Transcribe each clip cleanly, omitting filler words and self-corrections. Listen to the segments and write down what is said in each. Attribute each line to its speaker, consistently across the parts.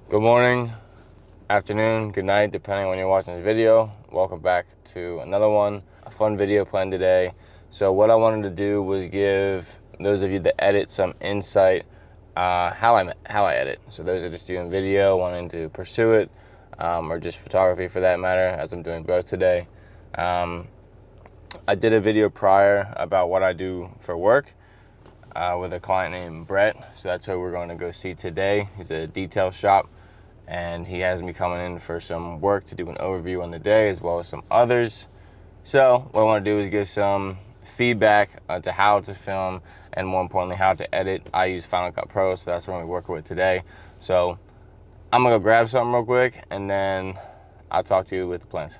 Speaker 1: Good morning, afternoon, good night, depending on when you're watching this video. Welcome back to another one, a fun video planned today. So what I wanted to do was give those of you that edit some insight how I edit. So those are just doing video, wanting to pursue it, or just photography for that matter, as I'm doing both today. I did a video prior about what I do for work with a client named Brett. So that's who we're going to go see today. He's a detail shop, and he has me coming in for some work to do an overview on the day as well as some others. So what I want to do is give some feedback to how to film and, more importantly, how to edit. I use Final Cut Pro, so that's what I'm working with today. So I'm gonna go grab something real quick and then I'll talk to you with the plans.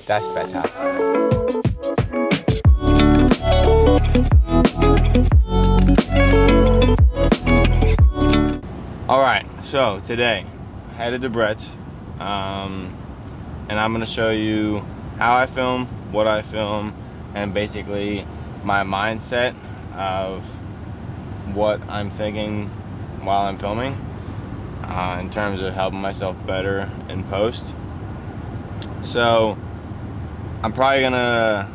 Speaker 1: That's better. All right, so today, headed to Brett's, and I'm gonna show you how I film, what I film, and basically my mindset of what I'm thinking while I'm filming, in terms of helping myself better in post. So I'm probably gonna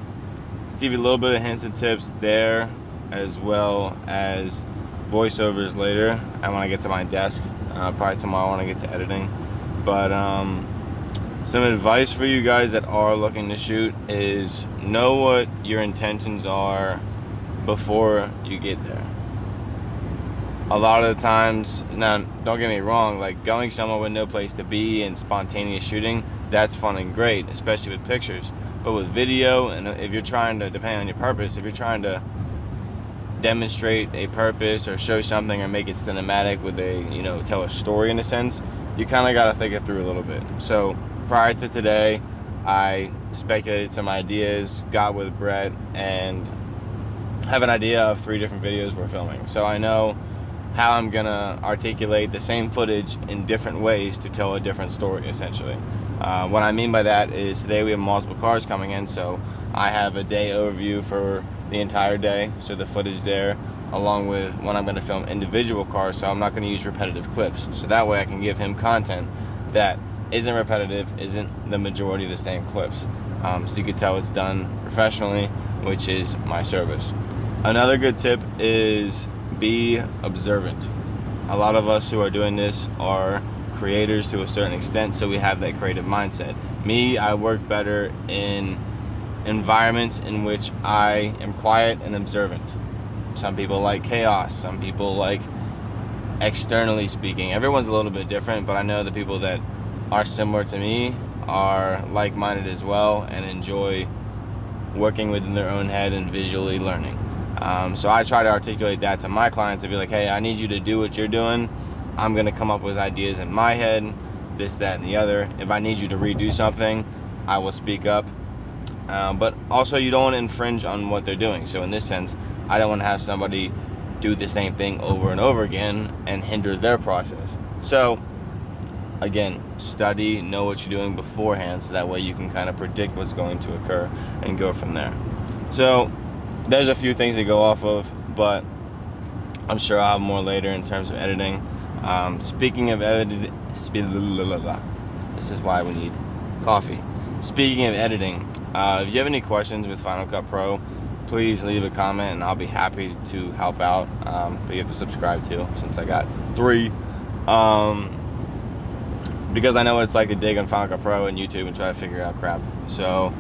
Speaker 1: give you a little bit of hints and tips there, as well as voiceovers later. I want to get to my desk, probably tomorrow when I get to editing. But some advice for you guys that are looking to shoot is know what your intentions are before you get there. A lot of the times, now don't get me wrong, like going somewhere with no place to be and spontaneous shooting, that's fun and great, especially with pictures. But with video, and if you're trying to, depending on your purpose, if you're trying to demonstrate a purpose or show something or make it cinematic with a, tell a story in a sense, you kind of got to think it through a little bit. So prior to today, I speculated some ideas, got with Brett, and have an idea of 3 different videos we're filming. So I know how I'm gonna articulate the same footage in different ways to tell a different story, essentially. What I mean by that is today we have multiple cars coming in, so I have a day overview for the entire day, so the footage there, along with when I'm going to film individual cars, so I'm not going to use repetitive clips. So that way I can give him content that isn't repetitive, isn't the majority of the same clips. So you can tell it's done professionally, which is my service. Another good tip is be observant. A lot of us who are doing this are creators to a certain extent, so we have that creative mindset. Me, I work better in environments in which I am quiet and observant. Some people like chaos, some people like externally speaking. Everyone's a little bit different, but I know the people that are similar to me are like-minded as well and enjoy working within their own head and visually learning. So I try to articulate that to my clients and be like, hey, I need you to do what you're doing. I'm going to come up with ideas in my head, this, that, and the other. If I need you to redo something, I will speak up. But also you don't want to infringe on what they're doing. So in this sense, I don't want to have somebody do the same thing over and over again and hinder their process. So again, study, know what you're doing beforehand, so that way you can kind of predict what's going to occur and go from there. So there's a few things to go off of, but I'm sure I'll have more later in terms of editing. Speaking of editing, this is why we need coffee. Speaking of editing, if you have any questions with Final Cut Pro, please leave a comment and I'll be happy to help out. But you have to subscribe too, since I got 3. Because I know what it's like to dig on Final Cut Pro and YouTube and try to figure out crap. So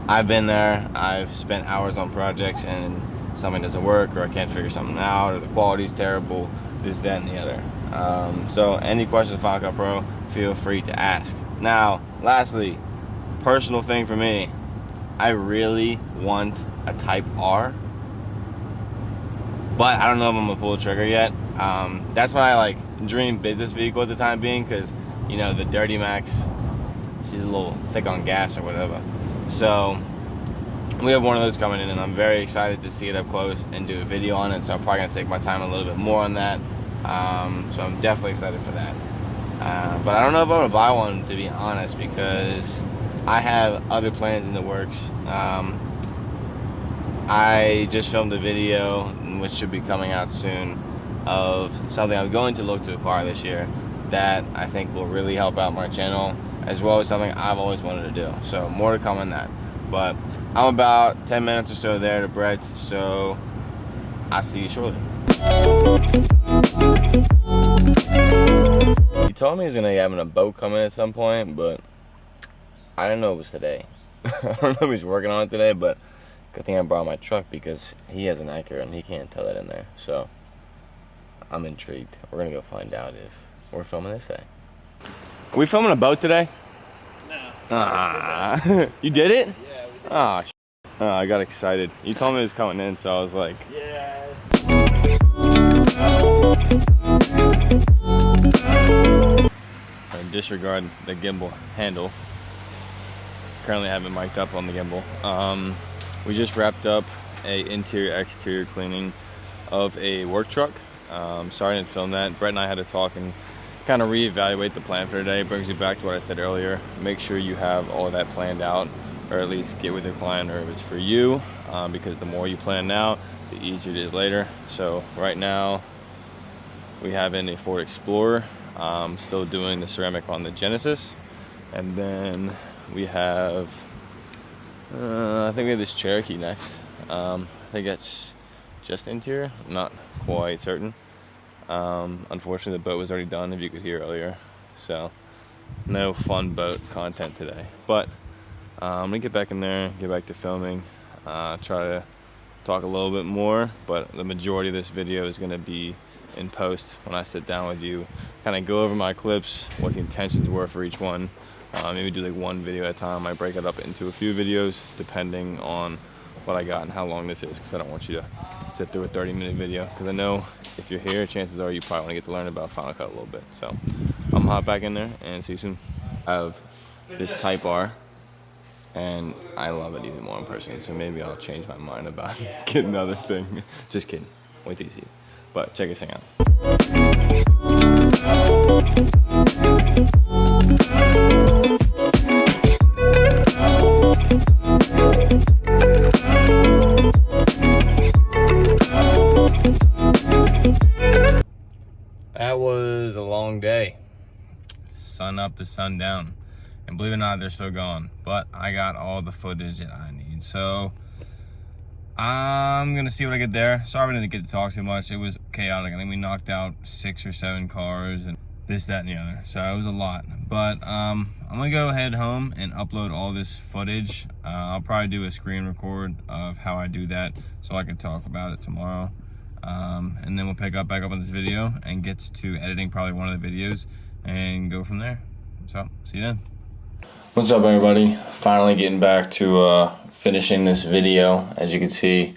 Speaker 1: I've been there. I've spent hours on projects and something doesn't work, or I can't figure something out, or the quality's terrible, this, that, and the other. So any questions with Final Cut Pro, feel free to ask. Now, lastly, personal thing for me, I really want a Type R, but I don't know if I'm gonna pull the trigger yet. That's my dream business vehicle at the time being, because the Dirty Max, she's a little thick on gas or whatever. So we have one of those coming in, and I'm very excited to see it up close and do a video on it. So I'm probably gonna take my time a little bit more on that. So I'm definitely excited for that. But I don't know if I'm gonna buy one, to be honest, because I have other plans in the works. I I just filmed a video, which should be coming out soon, of something I'm going to look to acquire this year that I think will really help out my channel, as well as something I've always wanted to do. So more to come on that. But I'm about 10 minutes or so there to Brett's, so I'll see you shortly. He told me he's gonna be having a boat coming at some point, but I didn't know it was today. I don't know if he's working on it today, but good thing I brought my truck because he has an anchor and he can't tow that in there. So I'm intrigued. We're gonna go find out if we're filming this day. Are we filming a boat today?
Speaker 2: No.
Speaker 1: Ah, you did it?
Speaker 2: Yeah, we did.
Speaker 1: Ah, oh, I got excited. You told me it was coming in, so I was like,
Speaker 2: yeah.
Speaker 1: I disregard the gimbal handle. Currently have it mic'd up on the gimbal. We just wrapped up a interior exterior cleaning of a work truck. Sorry I didn't film that. Brett and I had to talk and kind of reevaluate the plan for today. It brings you back to what I said earlier. Make sure you have all of that planned out, or at least get with the client, or if it's for you, because the more you plan now, the easier it is later. So right now we have in a Ford Explorer, still doing the ceramic on the Genesis, and then we have I think we have this Cherokee next. I think that's just interior, I'm not quite certain. Unfortunately the boat was already done, if you could hear earlier, so no fun boat content today. But I'm gonna get back in there, get back to filming, try to talk a little bit more, but the majority of this video is gonna be in post when I sit down with you, kind of go over my clips, what the intentions were for each one. Maybe do like one video at a time. I break it up into a few videos depending on what I got and how long this is, because I don't want you to sit through a 30-minute video, because I know if you're here, chances are you probably want to get to learn about Final Cut a little bit. So I'm gonna hop back in there and see you soon. I have this Type R and I love it even more in person, so maybe I'll change my mind about getting another thing. Just kidding, wait till you see it. But check this thing out. That was a long day. Sun up to sun down. And believe it or not, they're still going. But I got all the footage that I need. So I'm gonna see what I get there. Sorry we didn't get to talk too much. It was chaotic. I think we knocked out 6 or 7 cars and this, that, and the other. So it was a lot. But I'm gonna go head home and upload all this footage. I'll probably do a screen record of how I do that so I can talk about it tomorrow. And then we'll pick up back up on this video and get to editing probably one of the videos and go from there. So see you then. What's up everybody? Finally getting back to finishing this video. As you can see,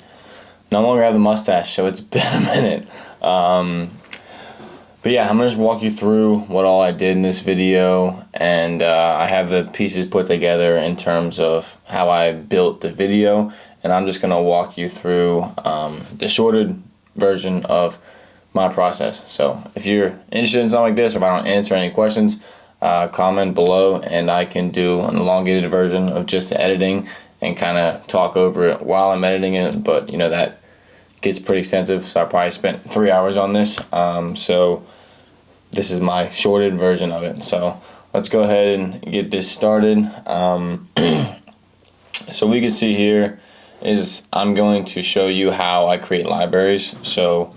Speaker 1: no longer have the mustache, so it's been a minute. But yeah, I'm gonna just walk you through what all I did in this video, and I have the pieces put together in terms of how I built the video, and I'm just gonna walk you through the shorted version of my process. So if you're interested in something like this, or if I don't answer any questions, comment below and I can do an elongated version of just the editing and kind of talk over it while I'm editing it. But you know, that gets pretty extensive, so I probably spent 3 hours on this. So this is my shorted version of it. So let's go ahead and get this started. So we can see here is I'm going to show you how I create libraries. So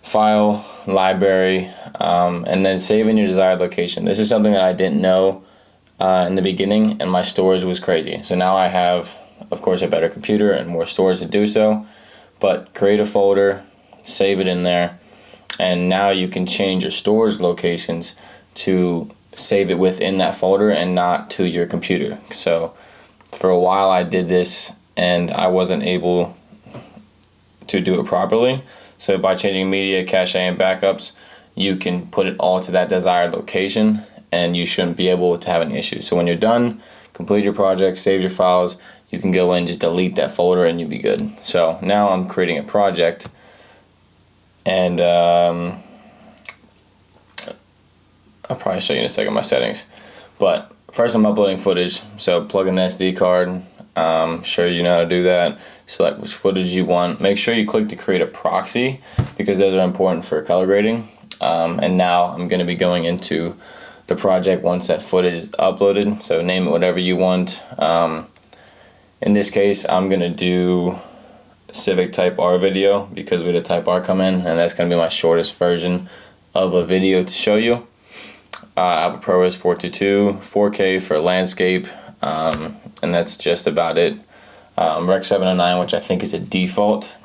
Speaker 1: file, library, and then save in your desired location. This is something that I didn't know in the beginning, and my storage was crazy. So now I have, of course, a better computer and more storage to do so. But create a folder, save it in there, and now you can change your storage locations to save it within that folder and not to your computer. So for a while I did this and I wasn't able to do it properly. So by changing media, cache, and backups, you can put it all to that desired location and you shouldn't be able to have any issues. So when you're done, complete your project, save your files, you can go in, just delete that folder and you'll be good. So now I'm creating a project, and I'll probably show you in a second my settings. But first I'm uploading footage, so plug in the SD card, show you how to do that. Select which footage you want. Make sure you click to create a proxy because those are important for color grading. And now I'm going to be going into the project once that footage is uploaded. So name it whatever you want. In this case, I'm going to do Civic Type R video because we had a Type R come in, and that's going to be my shortest version of a video to show you. Apple ProRes 422, 4K for landscape, and that's just about it. Rec 709, which I think is a default.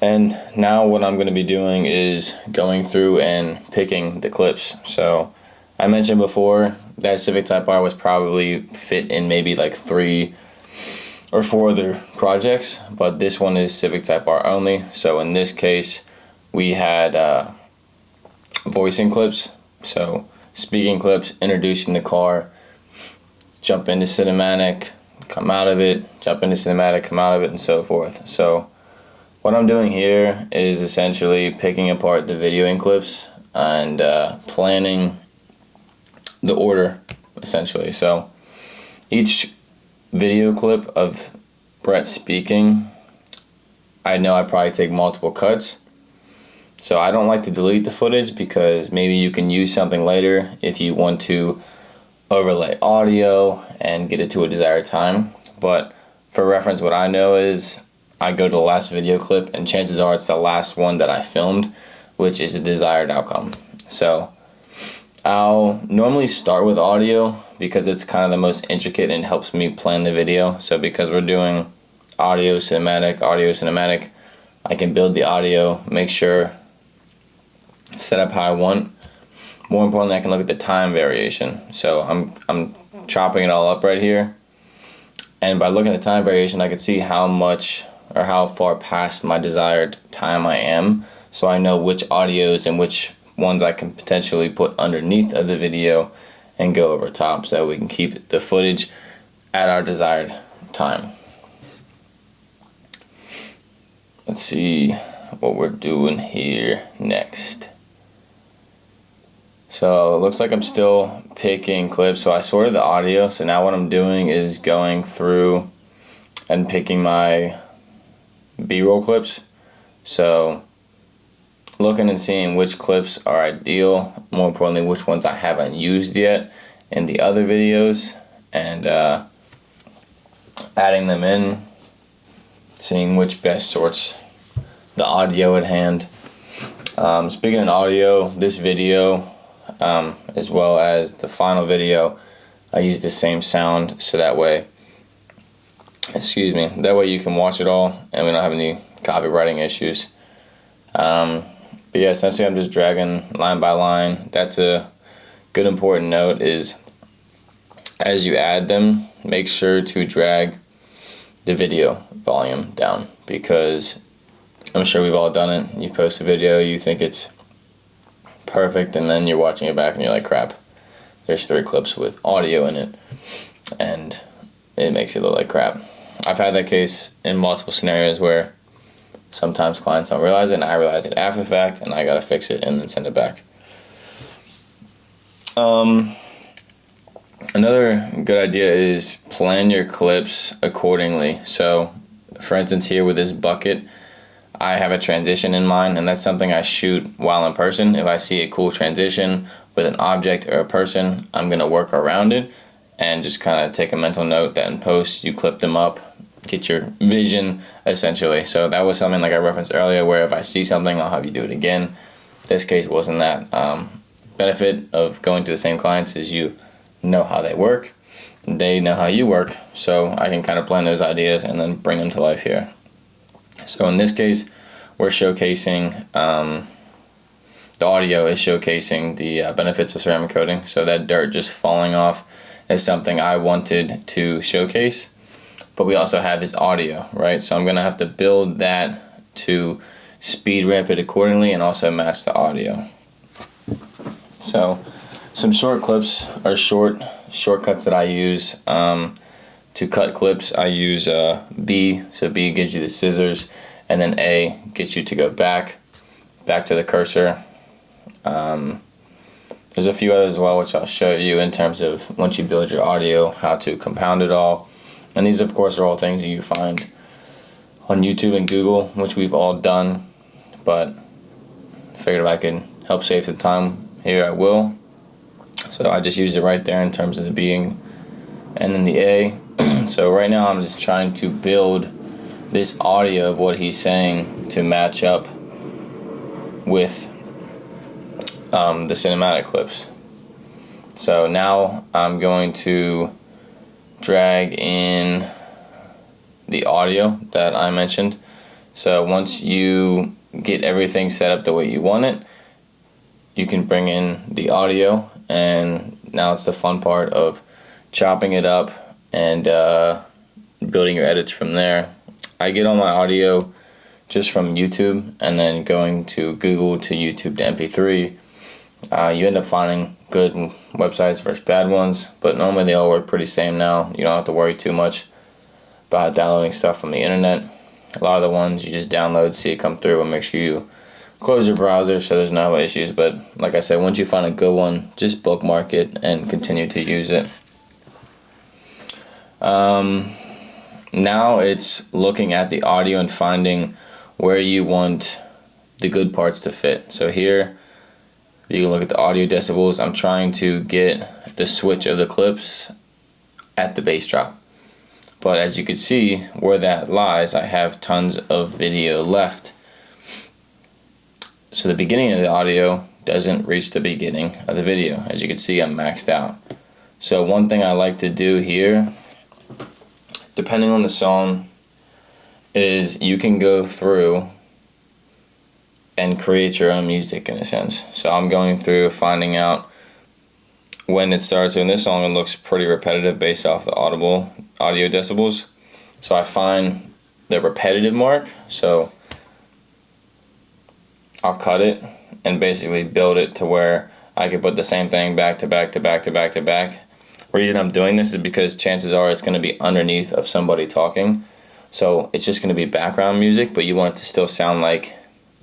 Speaker 1: And now what I'm going to be doing is going through and picking the clips. So I mentioned before that Civic Type R was probably fit in maybe like 3 or 4 other projects, but this one is Civic Type R only. So in this case, we had voicing clips, so speaking clips, introducing the car, jump into cinematic, come out of it, jump into cinematic, come out of it, and so forth. So what I'm doing here is essentially picking apart the videoing clips and planning the order, essentially. So each video clip of Brett speaking, I know I probably take multiple cuts. So I don't like to delete the footage because maybe you can use something later if you want to overlay audio and get it to a desired time. But for reference, what I know is I go to the last video clip and chances are it's the last one that I filmed, which is a desired outcome. So I'll normally start with audio because it's kind of the most intricate and helps me plan the video. So because we're doing audio cinematic, I can build the audio, make sure set up how I want. More importantly, I can look at the time variation. So I'm chopping it all up right here, and by looking at the time variation, I can see how much or how far past my desired time I am, so I know which audios and which ones I can potentially put underneath of the video and go over top so we can keep the footage at our desired time. Let's see what we're doing here next. So it looks like I'm still picking clips. So I sorted the audio. So now what I'm doing is going through and picking my B-roll clips. So looking and seeing which clips are ideal. More importantly, which ones I haven't used yet in the other videos, and adding them in, seeing which best sorts the audio at hand. Speaking of audio, this video as well as the final video, I use the same sound, so that way, that way you can watch it all and we don't have any copywriting issues. But yeah, essentially I'm just dragging line by line. That's a good important note, is as you add them, make sure to drag the video volume down, because I'm sure we've all done it. You post a video, you think it's perfect, and then you're watching it back and you're like, crap, there's 3 clips with audio in it, and it makes it look like crap. I've had that case in multiple scenarios where sometimes clients don't realize it, and I realize it after the fact, and I gotta fix it and then send it back. Another good idea is plan your clips accordingly. So for instance, here with this bucket, I have a transition in mind, and that's something I shoot while in person. If I see a cool transition with an object or a person, I'm gonna work around it and just kind of take a mental note that in post you clip them up, get your vision essentially. So that was something like I referenced earlier, where if I see something, I'll have you do it again. This case wasn't that. Benefit of going to the same clients is you know how they work, they know how you work, so I can kind of plan those ideas and then bring them to life here. So in this case, we're showcasing, the audio is showcasing the benefits of ceramic coating. So that dirt just falling off is something I wanted to showcase, but we also have his audio, right? So I'm gonna have to build that to speed ramp it accordingly and also match the audio. So some short clips are shortcuts that I use to cut clips. I use B, so B gives you the scissors, and then A gets you to go back to the cursor. There's a few others as well, which I'll show you in terms of once you build your audio, how to compound it all. And these, of course, are all things that you find on YouTube and Google, which we've all done, but I figured if I could help save some time here, I will. So I just used it right there in terms of the B and then the A. So right now I'm just trying to build this audio of what he's saying to match up with the cinematic clips. So now I'm going to drag in the audio that I mentioned. So once you get everything set up the way you want it, you can bring in the audio, and now it's the fun part of chopping it up and building your edits from there. I get all my audio just from YouTube and then going to Google to YouTube to MP3. You end up finding good websites versus bad ones, but normally they all work pretty same now. You don't have to worry too much about downloading stuff from the internet. A lot of the ones you just download, see it come through, and make sure you close your browser so there's no issues. But like I said, once you find a good one, just bookmark it and continue to use it. Now it's looking at the audio and finding where you want the good parts to fit. So here you can look at the audio decibels. I'm trying to get the switch of the clips at the bass drop. But as you can see, where that lies, I have tons of video left. So the beginning of the audio doesn't reach the beginning of the video. As you can see, I'm maxed out. So one thing I like to do here, depending on the song, is you can go through and create your own music in a sense. So I'm going through finding out when it starts. In this song, it looks pretty repetitive based off the audio decibels. So I find the repetitive mark, so I'll cut it and basically build it to where I can put the same thing back to back to back to back to back. The reason I'm doing this is because chances are it's going to be underneath of somebody talking. So it's just going to be background music, but you want it to still sound like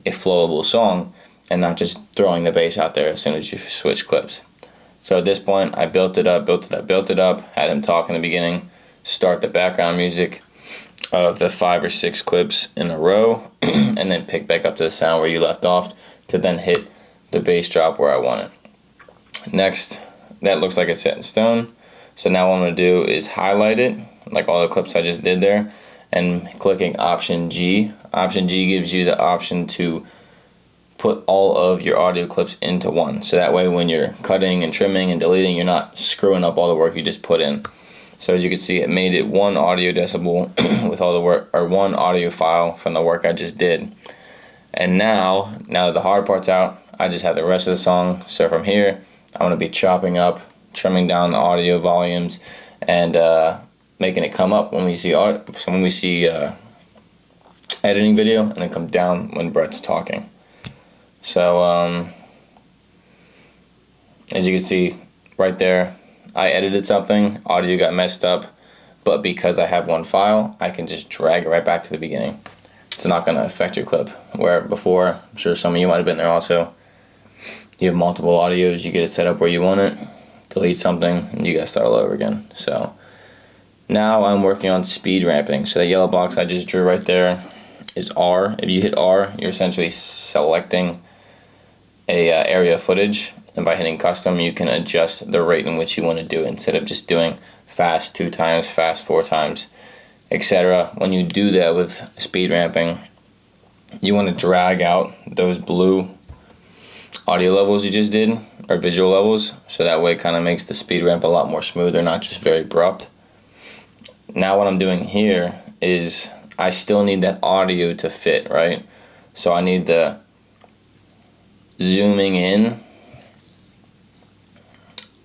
Speaker 1: a flowable song and not just throwing the bass out there as soon as you switch clips. So at this point, I built it up, had him talk in the beginning, start the background music of the 5 or 6 clips in a row, and then pick back up to the sound where you left off to then hit the bass drop where I want it. Next, that looks like it's set in stone. So now what I'm going to do is highlight it, like all the clips I just did there, and clicking Option G. Option G gives you the option to put all of your audio clips into one. So that way when you're cutting and trimming and deleting, you're not screwing up all the work you just put in. So as you can see, it made it 1 audio decibel with all the work, or 1 audio file from the work I just did. And now that the hard part's out, I just have the rest of the song. So from here, I'm going to be chopping up, trimming down the audio volumes, and making it come up when we see editing video, and then come down when Brett's talking. So as you can see right there, I edited something, audio got messed up, but because I have 1 file, I can just drag it right back to the beginning. It's not going to affect your clip. Where before, I'm sure some of you might have been there also, you have multiple audios, you get it set up where you want it, delete something, and you gotta start all over again. So now I'm working on speed ramping. So the yellow box I just drew right there is R. If you hit R, you're essentially selecting a area of footage, and by hitting custom, you can adjust the rate in which you want to do it instead of just doing fast 2 times, fast 4 times, etc. When you do that with speed ramping, you want to drag out those blue audio levels you just did, or visual levels, so that way it kind of makes the speed ramp a lot more smoother, not just very abrupt. Now what I'm doing here is I still need that audio to fit, right? So I need the zooming in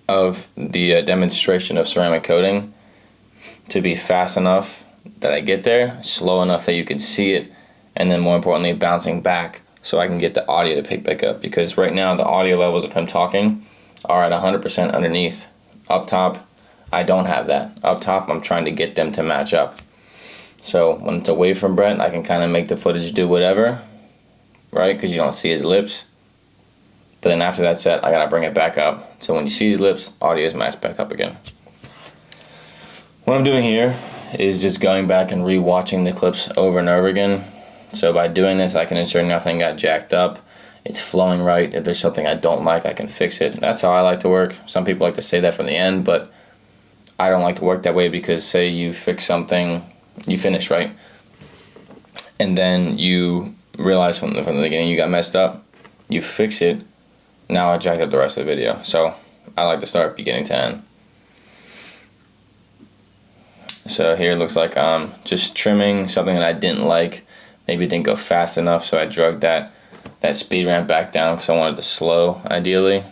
Speaker 1: of the demonstration of ceramic coating to be fast enough that I get there, slow enough that you can see it, and then more importantly bouncing back so I can get the audio to pick back up. Because right now the audio levels of him talking are at 100% underneath. Up top, I don't have that. Up top, I'm trying to get them to match up. So when it's away from Brett, I can kind of make the footage do whatever, right? Because you don't see his lips. But then after that's set, I gotta bring it back up. So when you see his lips, audio is matched back up again. What I'm doing here is just going back and re-watching the clips over and over again. So by doing this, I can ensure nothing got jacked up. It's flowing right. If there's something I don't like, I can fix it. That's how I like to work. Some people like to say that from the end, but I don't like to work that way, because say you fix something, you finish, right? And then you realize from the beginning you got messed up, you fix it, now I jacked up the rest of the video. So I like to start beginning to end. So here it looks like I'm just trimming something that I didn't like. Maybe it didn't go fast enough, so I drug that speed ramp back down because I wanted to slow, ideally.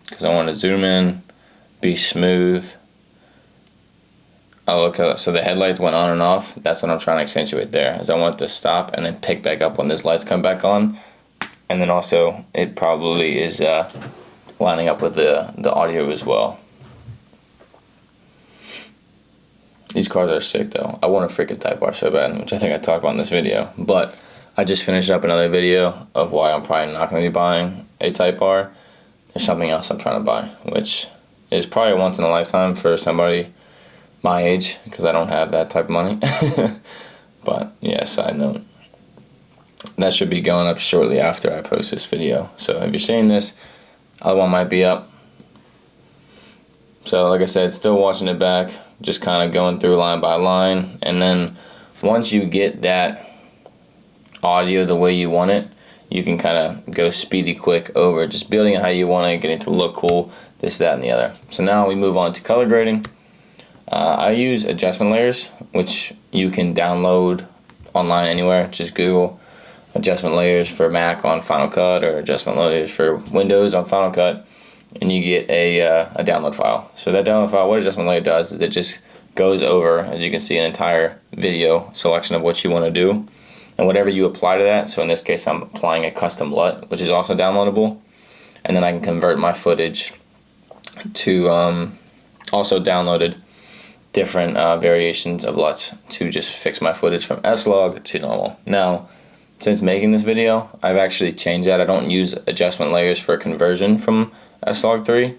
Speaker 1: Because I want to zoom in, be smooth. Oh, okay, so the headlights went on and off. That's what I'm trying to accentuate there, as I want it to stop and then pick back up when those lights come back on. And then also, it probably is lining up with the audio as well. These cars are sick though. I want a freaking Type R so bad, which I think I talked about in this video. But I just finished up another video of why I'm probably not going to be buying a Type R. There's something else I'm trying to buy, which is probably once in a lifetime for somebody my age, because I don't have that type of money. But yeah, side note. That should be going up shortly after I post this video. So if you're seeing this, other one might be up. So like I said, still watching it back, just kind of going through line by line. And then once you get that audio the way you want it, you can kind of go speedy quick over just building it how you want it, getting it to look cool, this, that, and the other. So now we move on to color grading. I use adjustment layers, which you can download online anywhere. Just Google adjustment layers for Mac on Final Cut, or adjustment layers for Windows on Final Cut, and you get a download file. So that download file, what adjustment layer does is it just goes over, as you can see, an entire video selection of what you want to do, and whatever you apply to that. So in this case, I'm applying a custom LUT, which is also downloadable, and then I can convert my footage to also downloaded different variations of LUTs to just fix my footage from S-Log to normal. Now, since making this video, I've actually changed that. I don't use adjustment layers for conversion from S-Log 3.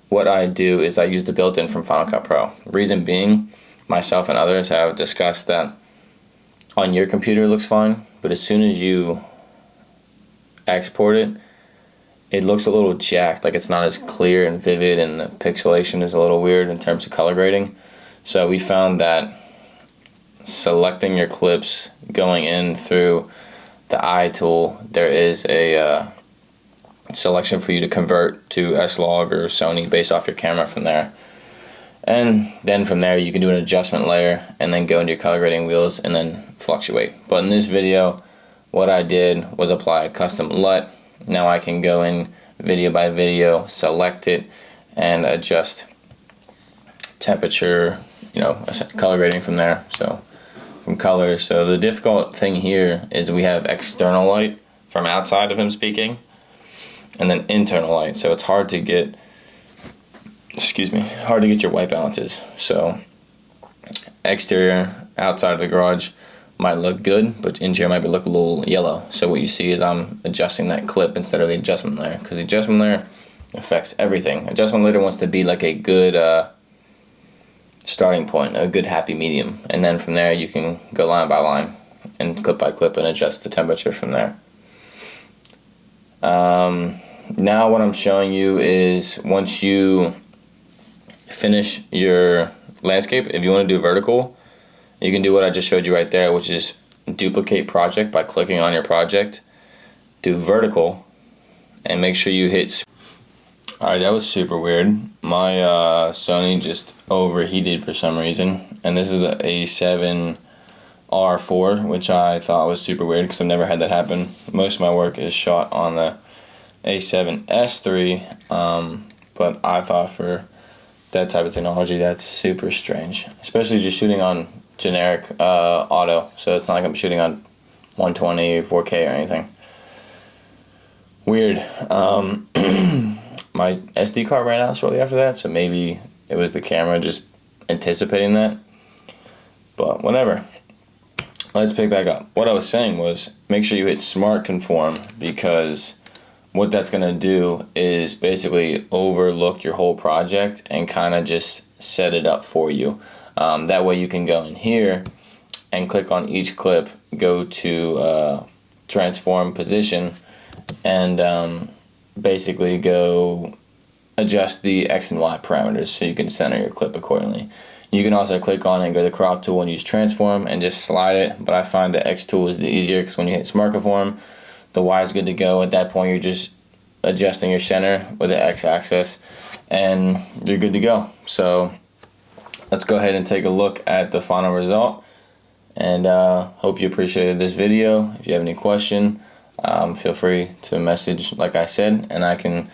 Speaker 1: What I do is I use the built-in from Final Cut Pro. Reason being, myself and others have discussed that on your computer it looks fine, but as soon as you export it, it looks a little jacked, like it's not as clear and vivid, and the pixelation is a little weird in terms of color grading. So we found that selecting your clips, going in through the eye tool, there is a selection for you to convert to S-Log or Sony based off your camera from there. And then from there you can do an adjustment layer and then go into your color grading wheels and then fluctuate. But in this video, what I did was apply a custom LUT. Now I can go in video by video, select it, and adjust temperature, color grading from there. So from color, so the difficult thing here is we have external light from outside of him speaking, and then internal light. So it's hard to get, your white balances. So exterior, outside of the garage might look good, but interior might look a little yellow. So what you see is I'm adjusting that clip instead of the adjustment layer, because the adjustment layer affects everything. Adjustment layer wants to be like a good starting point, a good happy medium, and then from there you can go line by line and clip by clip and adjust the temperature from there. Now what I'm showing you is once you finish your landscape, if you want to do vertical, you can do what I just showed you right there, which is duplicate project by clicking on your project, do vertical, and make sure you hit. Alright, that was super weird. My Sony just overheated for some reason, and this is the A7R4, which I thought was super weird because I've never had that happen. Most of my work is shot on the A7S3, but I thought for that type of technology, that's super strange, especially just shooting on generic auto, so it's not like I'm shooting on 120 or 4K or anything. Weird. My SD card ran out shortly after that, so maybe it was the camera just anticipating that, but whatever. Let's pick back up. What I was saying was make sure you hit smart conform, because what that's going to do is basically overlook your whole project and kind of just set it up for you. That way you can go in here and click on each clip, go to transform position, and basically go adjust the X and Y parameters so you can center your clip accordingly. You can also click on it and go to the crop tool and use transform and just slide it, but I find the X tool is the easier because when you hit smart conform, the Y is good to go. At that point, you're just adjusting your center with the X axis and you're good to go. So let's go ahead and take a look at the final result, and hope you appreciated this video. If you have any question, feel free to message like I said, and I can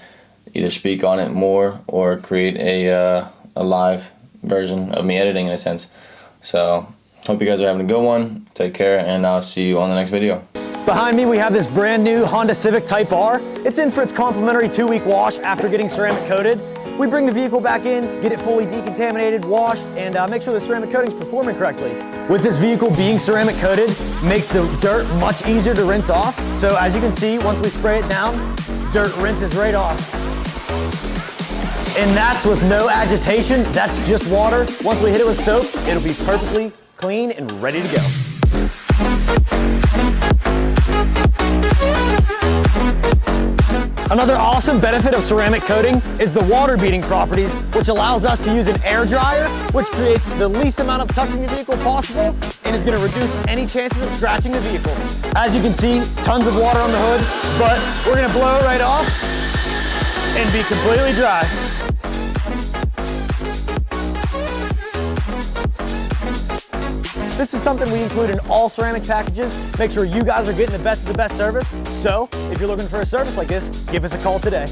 Speaker 1: either speak on it more or create a live version of me editing in a sense. So hope you guys are having a good one. Take care, and I'll see you on the next video.
Speaker 2: Behind me we have this brand new Honda Civic Type R. It's in for its complimentary 2-week wash after getting ceramic coated. We bring the vehicle back in, get it fully decontaminated, washed, and make sure the ceramic coating is performing correctly. With this vehicle being ceramic coated, makes the dirt much easier to rinse off. So as you can see, once we spray it down, dirt rinses right off. And that's with no agitation, that's just water. Once we hit it with soap, it'll be perfectly clean and ready to go. Another awesome benefit of ceramic coating is the water beading properties, which allows us to use an air dryer, which creates the least amount of touching the vehicle possible and is going to reduce any chances of scratching the vehicle. As you can see, tons of water on the hood, but we're going to blow it right off and be completely dry. This is something we include in all ceramic packages. Make sure you guys are getting the best of the best service. So if you're looking for a service like this, give us a call today.